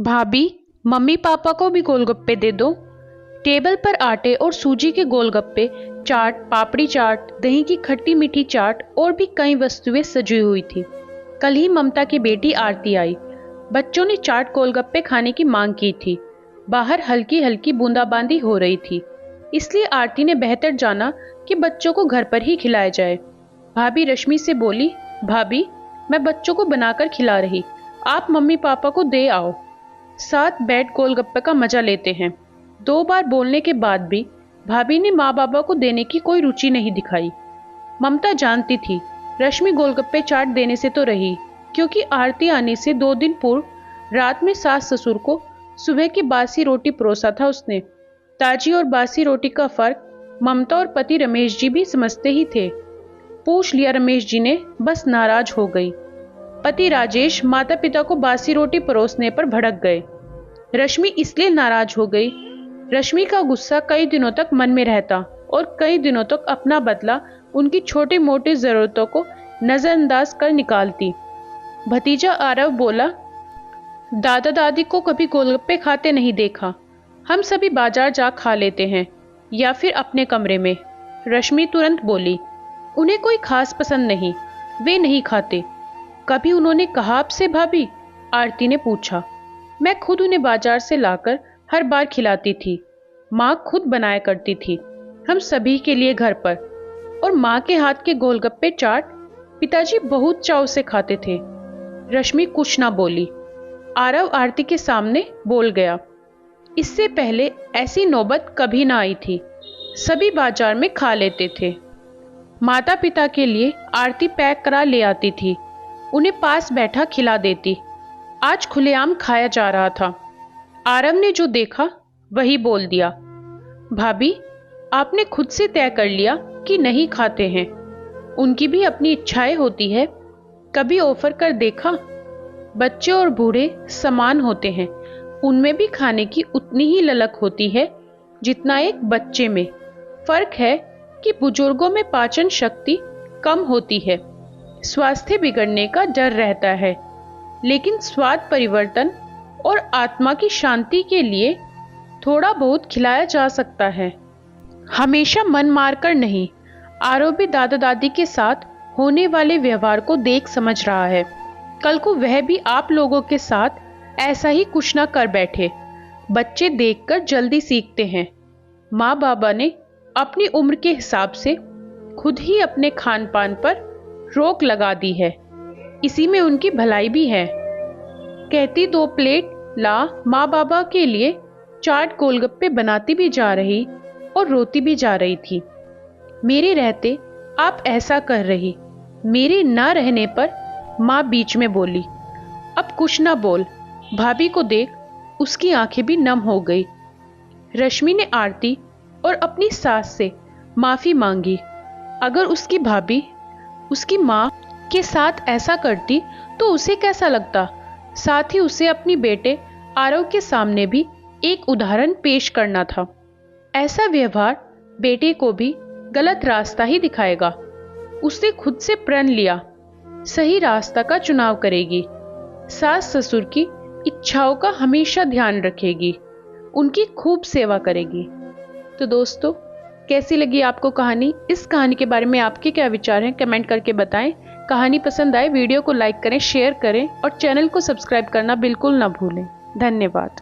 भाभी, mummy papa को भी गोलगप्पे दे दो। टेबल पर आटे और सूजी के गोलगप्पे, चाट, पापड़ी चाट, दही की खट्टी मीठी चाट और भी कई वस्तुएं सजी हुई थी। कल ही ममता की बेटी आरती आई। बच्चों ने चाट गोलगप्पे खाने की मांग की थी। बाहर हल्की हल्की बूंदाबांदी हो रही थी, इसलिए आरती ने बेहतर जाना कि बच्चों को घर पर ही खिलाया जाए। भाभी रश्मि से बोली, भाभी, मैं बच्चों को बनाकर खिला रही, आप मम्मी पापा को दे आओ। साथ बैठ गोलगप्पे का मजा लेते हैं। 2 बार बोलने के बाद भी भाभी ने माँ बाबा को देने की कोई रुचि नहीं दिखाई। ममता जानती थी रश्मि गोलगप्पे चाट देने से तो रही, क्योंकि आरती आने से 2 दिन पूर्व रात में सास ससुर को सुबह की बासी रोटी परोसा था उसने। ताजी और बासी रोटी का फर्क ममता और पति रमेश जी भी समझते ही थे। पूछ लिया रमेश जी ने, बस नाराज हो गई। पति राजेश माता पिता को बासी रोटी परोसने पर भड़क गए। रश्मि इसलिए नाराज हो गई। रश्मि का गुस्सा कई दिनों तक मन में रहता और कई दिनों तक अपना बदला उनकी छोटी मोटी जरूरतों को नजरअंदाज कर निकालती। भतीजा आरव बोला, दादा दादी को कभी गोलगप्पे खाते नहीं देखा, हम सभी बाजार जा खा लेते हैं या फिर अपने कमरे में। रश्मि तुरंत बोली, उन्हें कोई खास पसंद नहीं, वे नहीं खाते। कभी उन्होंने कहा आपसे भाभी? आरती ने पूछा। मैं खुद उन्हें बाजार से लाकर हर बार खिलाती थी। माँ खुद बनाया करती थी, हम सभी के लिए घर पर। और माँ के हाथ के गोलगप्पे चाट पिताजी बहुत चाव से खाते थे। रश्मि कुछ ना बोली। आरव आरती के सामने बोल गया, इससे पहले ऐसी नौबत कभी ना आई थी, सभी बाजार में खा लेते थे। माता पिता के लिए आरती पैक करा ले आती थी, उन्हें पास बैठा खिला देती। आज खुलेआम खाया जा रहा था। आरव ने जो देखा वही बोल दिया, भाभी, आपने खुद से तय कर लिया कि नहीं खाते हैं। उनकी भी अपनी इच्छाएं होती है, कभी ऑफर कर देखा? बच्चे और बूढ़े समान होते हैं, उनमें भी खाने की उतनी ही ललक होती है जितना एक बच्चे में। फर्क है कि बुजुर्गों में पाचन शक्ति कम होती है, स्वास्थ्य बिगड़ने का डर रहता है, लेकिन स्वाद परिवर्तन और आत्मा की शांति के लिए थोड़ा बहुत खिलाया जा सकता है, हमेशा मन मारकर नहीं। आरव भी दादा दादी के साथ होने वाले व्यवहार को देख समझ रहा है। कल को वह भी आप लोगों के साथ ऐसा ही कुछ ना कर बैठे। बच्चे देखकर जल्दी सीखते हैं। माँ बाबा ने अपनी उम्र के हिसाब से खुद ही अपने खान पान पर रोक लगा दी है, इसी में उनकी भलाई भी है। कहती 2 प्लेट ला, माँ बाबा के लिए चाट गोलगप्पे बनाती भी जा रही और रोती भी जा रही थी। मेरे रहते आप ऐसा कर रही। मेरे ना रहने पर माँ बीच में बोली, अब कुछ ना बोल। भाभी को देख उसकी आंखें भी नम हो गई। रश्मि ने आरती और अपनी सास से माफी मांगी। अगर उसकी भाभी उसकी माँ के साथ ऐसा करती तो उसे कैसा लगता? साथ ही उसे अपनी बेटे आरव के सामने भी एक उदाहरण पेश करना था। ऐसा व्यवहार बेटे को भी गलत रास्ता ही दिखाएगा। उसने खुद से प्रण लिया, सही रास्ता का चुनाव करेगी। सास ससुर की इच्छाओं का हमेशा ध्यान रखेगी, उनकी खूब सेवा करेगी। तो दोस्तों, कैसी लगी आपको कहानी? इस कहानी के बारे में आपके क्या विचार हैं, कमेंट करके बताएं। कहानी पसंद आए वीडियो को लाइक करें, शेयर करें और चैनल को सब्सक्राइब करना बिल्कुल ना भूलें। धन्यवाद।